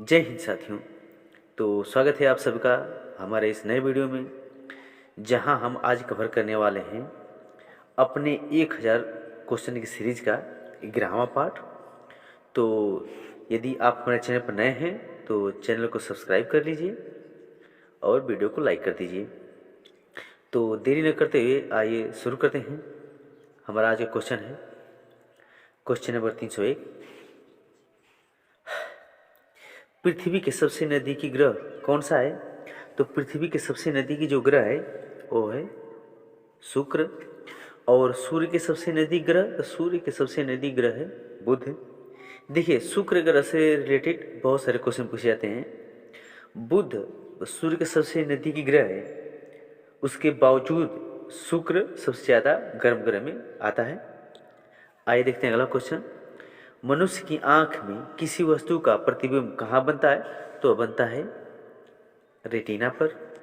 जय हिंद साथियों। तो स्वागत है आप सबका हमारे इस नए वीडियो में, जहां हम आज कवर करने वाले हैं अपने 1000 क्वेश्चन की सीरीज का 11वां पार्ट। तो यदि आप हमारे चैनल पर नए हैं तो चैनल को सब्सक्राइब कर लीजिए और वीडियो को लाइक कर दीजिए। तो देरी न करते हुए आइए शुरू करते हैं। हमारा आज का क्वेश्चन है क्वेश्चन नंबर 301। पृथ्वी के सबसे नज़दीकी ग्रह कौन सा है? तो पृथ्वी के सबसे नज़दीकी जो ग्रह है वो है शुक्र। और सूर्य के सबसे नज़दीक ग्रह, तो सूर्य के सबसे नज़दीक ग्रह है बुध। देखिए, शुक्र ग्रह से रिलेटेड बहुत सारे क्वेश्चन पूछे जाते हैं। बुध सूर्य के सबसे नज़दीकी ग्रह है, उसके बावजूद शुक्र सबसे ज़्यादा गर्म ग्रह में आता है। आइए देखते हैं अगला क्वेश्चन। मनुष्य की आंख में किसी वस्तु का प्रतिबिंब कहाँ बनता है? तो बनता है रेटिना पर।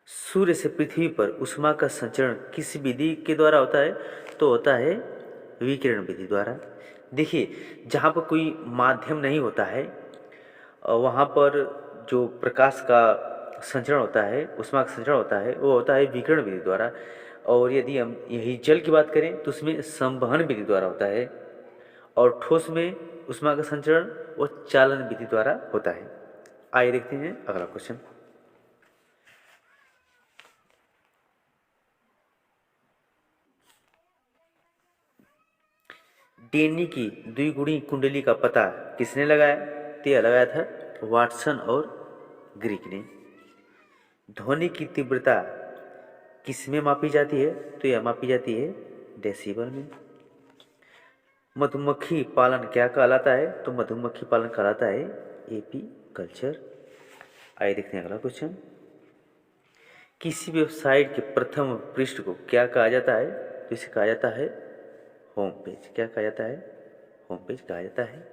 सूर्य से पृथ्वी पर उष्मा का संचरण किस विधि के द्वारा होता है? तो होता है विकिरण विधि द्वारा। देखिए, जहाँ पर कोई माध्यम नहीं होता है वहाँ पर जो प्रकाश का संचरण होता है, उष्मा का संचरण होता है, वो होता है विकिरण विधि द्वारा। और यदि हम यही जल की बात करें तो उसमें संवहन विधि द्वारा होता है। और ठोस में उष्मा का संचरण वो चालन विधि द्वारा होता है। आइए देखते हैं अगला क्वेश्चन। डीएनए की द्विगुणी कुंडली का पता किसने लगाया? तो यह लगाया था वाटसन और ग्रीक ने। ध्वनि की तीव्रता किसमें मापी जाती है? तो यह मापी जाती है डेसिबल में। मधुमक्खी पालन क्या कहलाता है? तो मधुमक्खी पालन कहलाता है एपी कल्चर। आइए देखते हैं अगला क्वेश्चन। किसी वेबसाइट के प्रथम पृष्ठ को क्या कहा जाता है? तो इसे कहा जाता है होम पेज। क्या कहा जाता है? होम पेज कहा जाता है।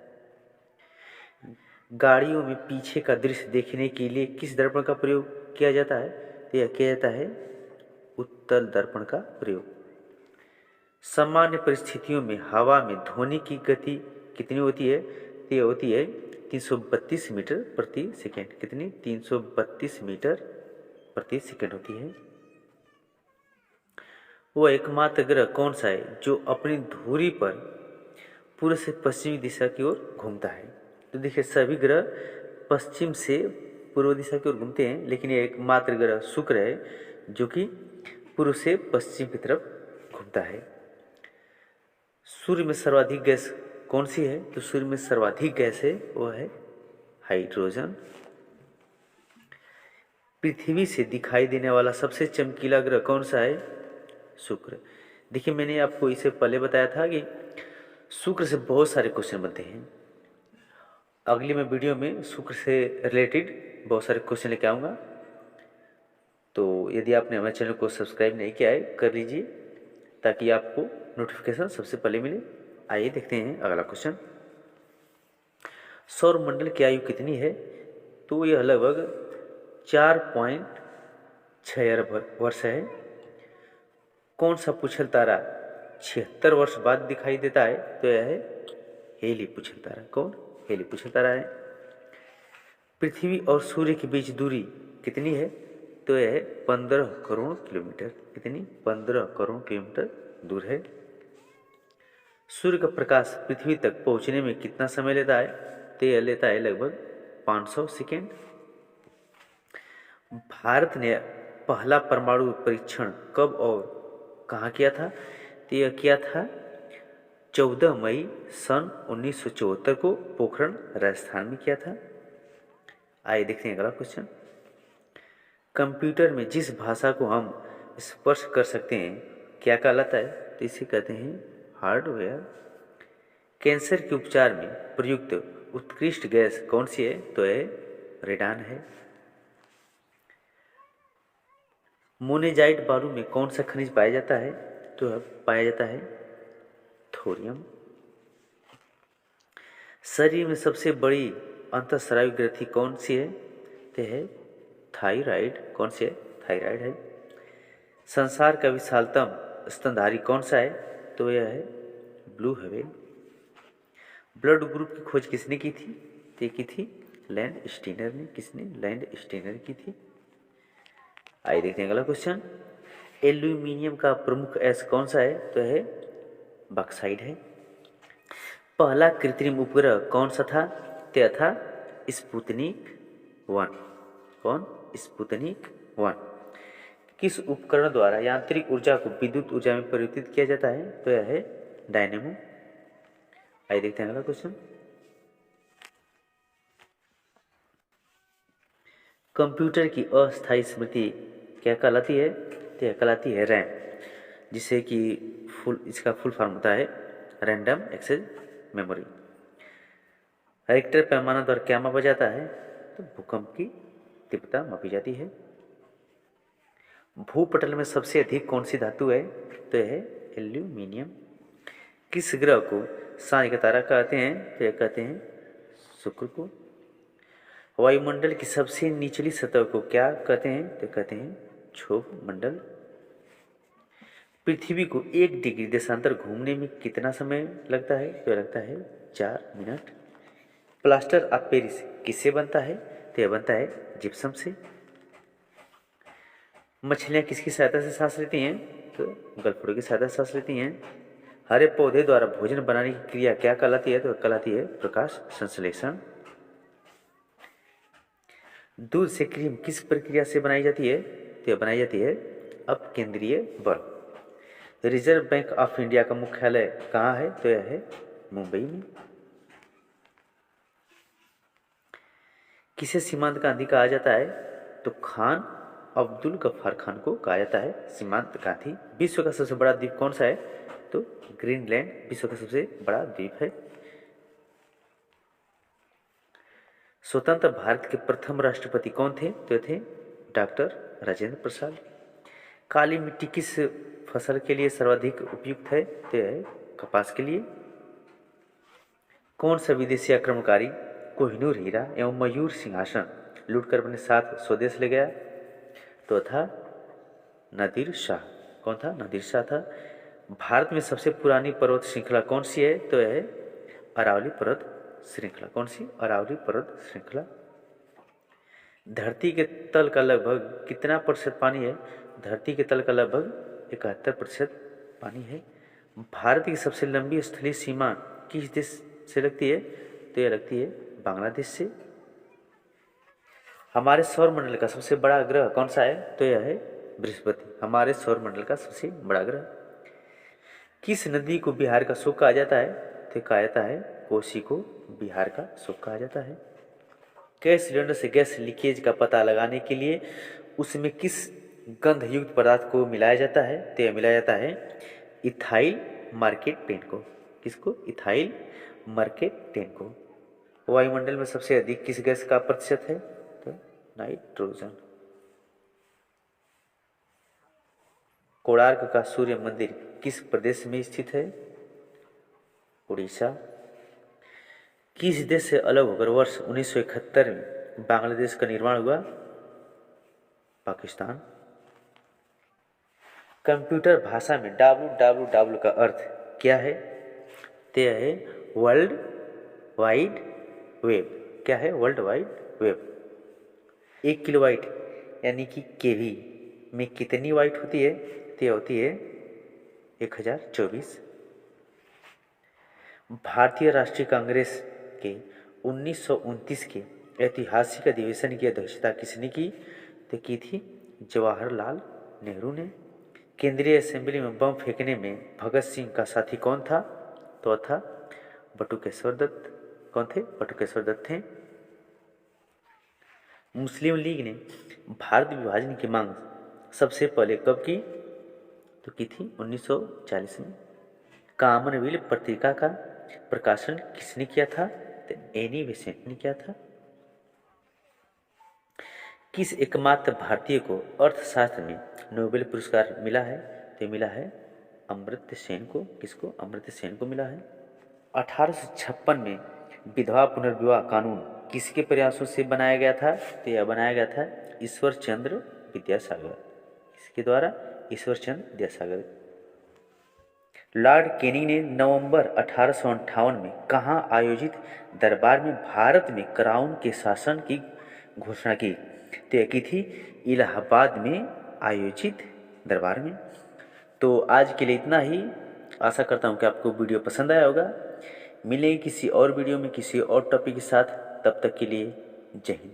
गाड़ियों में पीछे का दृश्य देखने के लिए किस दर्पण का प्रयोग किया जाता है? तो यह किया जाता है उत्तल दर्पण का प्रयोग। सामान्य परिस्थितियों में हवा में ध्वनि की गति कितनी होती है? तो यह होती है 332 मीटर प्रति सेकेंड। कितनी? 332 मीटर प्रति सेकेंड होती है। वो एकमात्र ग्रह कौन सा है जो अपनी धुरी पर पूर्व से पश्चिमी दिशा की ओर घूमता है? तो देखिए, सभी ग्रह पश्चिम से पूर्व दिशा की ओर घूमते हैं, लेकिन ये एकमात्र ग्रह शुक्र है जो कि पूर्व से पश्चिम की तरफ घूमता है। सूर्य में सर्वाधिक गैस कौन सी है? तो सूर्य में सर्वाधिक गैस है वो है हाइड्रोजन। पृथ्वी से दिखाई देने वाला सबसे चमकीला ग्रह कौन सा है? शुक्र। देखिए, मैंने आपको इससे पहले बताया था कि शुक्र से बहुत सारे क्वेश्चन बनते हैं। अगली मैं वीडियो में शुक्र से रिलेटेड बहुत सारे क्वेश्चन लेके आऊँगा। तो यदि आपने हमारे चैनल को सब्सक्राइब नहीं किया है कर लीजिए, ताकि आपको नोटिफिकेशन सबसे पहले मिले। आइए देखते हैं अगला क्वेश्चन। सौर मंडल की आयु कितनी है? तो यह लगभग 4.6 अरब वर्ष है। कौन सा पुच्छल तारा 76 वर्ष बाद दिखाई देता है? तो यह है हेली पुच्छल तारा। कौन? हेली पुच्छल तारा है। पृथ्वी और सूर्य के बीच दूरी कितनी है? तो यह है 15 करोड़ किलोमीटर। कितनी? 15 करोड़ किलोमीटर दूर है। सूर्य का प्रकाश पृथ्वी तक पहुंचने में कितना समय लेता है? तो यह लेता है लगभग 500 सेकेंड। भारत ने पहला परमाणु परीक्षण कब और कहाँ किया था? तो यह किया था 14 मई सन 1974 को पोखरण राजस्थान में किया था। आइए देखते हैं अगला क्वेश्चन। कंप्यूटर में जिस भाषा को हम स्पर्श कर सकते हैं क्या कहलाता है? तो इसे कहते हैं हार्डवेयर। कैंसर के उपचार में प्रयुक्त उत्कृष्ट गैस कौन सी है? तो यह रेडान है। मोनेजाइट बालू में कौन सा खनिज पाया जाता है? तो पाया जाता है थोरियम। शरीर में सबसे बड़ी अंतःस्रावी ग्रंथि कौन सी है? तो है थायराइड। कौन सी है? थायराइड है। संसार का विशालतम स्तनधारी कौन सा है? तो यह है ब्लू व्हेल। ब्लड ग्रुप की खोज किसने की थी? तो ये की थी लैंड स्टीनर ने। किसने? लैंड स्टीनर की थी। आइए देखते हैं अगला क्वेश्चन। एल्यूमिनियम का प्रमुख अयस्क कौन सा है? तो है बॉक्साइड है। पहला कृत्रिम उपग्रह कौन सा था? तो था स्पुतनिक 1। कौन? स्पुतनिक 1। किस उपकरण द्वारा यांत्रिक ऊर्जा को विद्युत ऊर्जा में परिवर्तित किया जाता है? तो यह है डायनेमो। आइए देखते हैं अगला क्वेश्चन। कंप्यूटर की अस्थायी स्मृति क्या कहलाती है? तो यह कहलाती है रैम, जिसे कि इसका फुल फॉर्म होता है रैंडम एक्सेस मेमोरी। रिक्टर पैमाना द्वारा क्या मापा जाता है? तो भूकंप की तीव्रता मापी जाती है। भूपटल में सबसे अधिक कौन सी धातु है? तो यह है एल्यूमिनियम। किस ग्रह को सांझ का तारा कहते हैं? तो यह कहते हैं शुक्र को। वायुमंडल की सबसे निचली सतह को क्या कहते हैं? तो कहते हैं क्षोभ मंडल। पृथ्वी को 1 डिग्री देशांतर घूमने में कितना समय लगता है? तो लगता है 4 मिनट। प्लास्टर ऑफ पेरिस किससे बनता है? तो यह बनता है जिप्सम से। मछलियाँ किसकी सहायता से सांस लेती हैं? तो गलफड़ों की सहायता से सांस लेती हैं। हरे पौधे द्वारा भोजन बनाने की क्रिया क्या कहलाती है? तो कहलाती है प्रकाश संश्लेषण। दूध से क्रीम किस प्रक्रिया से बनाई जाती है? तो बनाई जाती है अपकेंद्रीय बल। रिजर्व बैंक ऑफ इंडिया का मुख्यालय कहाँ है? तो यह है मुंबई में। किसे सीमांत गांधी कहा जाता है? तो खान अब्दुल गफ्फार खान को कहा जाता है सीमांत गांधी। विश्व का सबसे बड़ा द्वीप कौन सा है? तो ग्रीनलैंड विश्व का सबसे बड़ा द्वीप है। स्वतंत्र भारत के प्रथम राष्ट्रपति कौन थे? तो थे डॉक्टर राजेंद्र प्रसाद। काली मिट्टी किस फसल के लिए सर्वाधिक उपयुक्त है? तो है कपास के लिए। कौन सा विदेशी आक्रमणकारी कोहिनूर हीरा एवं मयूर सिंहासन लूटकर अपने साथ स्वदेश ले गया? तो था नादिर शाह। कौन था? नादिर शाह था। भारत में सबसे पुरानी पर्वत श्रृंखला कौन सी है? तो है अरावली पर्वत श्रृंखला। कौन सी? अरावली पर्वत श्रृंखला। धरती के तल का लगभग कितना प्रतिशत पानी है? धरती के तल का लगभग 71% पानी है। भारत की सबसे लंबी स्थलीय सीमा किस देश से लगती है? तो यह लगती है बांग्लादेश से। हमारे सौरमंडल का सबसे बड़ा ग्रह कौन सा है? तो यह है बृहस्पति, हमारे सौरमंडल का सबसे बड़ा ग्रह। किस नदी को बिहार का सुख कहा जाता है? तो कहा जाता है कोसी को बिहार का सुख कहा जाता है। गैस सिलेंडर से गैस लीकेज का पता लगाने के लिए उसमें किस गंध युक्त पदार्थ को मिलाया जाता है? तो यह मिलाया जाता है इथाइल मार्केटेन को। किसको? इथाइल मार्केटेन को। वायुमंडल में सबसे अधिक किस गैस का प्रतिशत है? तो नाइट्रोजन। कोणार्क का सूर्य मंदिर किस प्रदेश में स्थित है? उड़ीसा। किस देश से अलग होकर वर्ष 1971 में बांग्लादेश का निर्माण हुआ? पाकिस्तान। कंप्यूटर भाषा में www का अर्थ क्या है? तो यह है वर्ल्ड वाइड वेब। क्या है? World wide web. 1 किलोबाइट यानी कि केवी में कितनी बाइट होती है? तो यह होती है 1024। भारतीय राष्ट्रीय कांग्रेस के 1929 के ऐतिहासिक अधिवेशन की अध्यक्षता किसने की? तो की थी जवाहरलाल नेहरू ने। केंद्रीय असेंबली में बम फेंकने में भगत सिंह का साथी कौन था? तो था बटुकेश्वर दत्त। कौन थे? बटुकेश्वर दत्त थे। मुस्लिम लीग ने भारत विभाजन की मांग सबसे पहले कब की? तो की थी 1940 में। कॉमनवेल्थ पत्रिका का प्रकाशन किसने किया था? तो एनी बेसेंट ने किया था। किस एकमात्र भारतीय को अर्थशास्त्र में नोबेल पुरस्कार मिला है? तो मिला है अमर्त्य सेन को। किसको? अमर्त्य सेन को मिला है। 1856 में विधवा पुनर्विवाह कानून किसके प्रयासों से बनाया गया था? तो यह बनाया गया था ईश्वर चंद्र विद्यासागर। इसके द्वारा ईश्वर चंद्र विद्यासागर। लॉर्ड कैनिंग ने नवंबर 1858 में कहाँ आयोजित दरबार में भारत में क्राउन के शासन की घोषणा की? तो यह की थी इलाहाबाद में आयोजित दरबार में। तो आज के लिए इतना ही। आशा करता हूँ कि आपको वीडियो पसंद आया होगा। मिलेंगे किसी और वीडियो में किसी और टॉपिक के साथ। तब तक के लिए जय हिंद।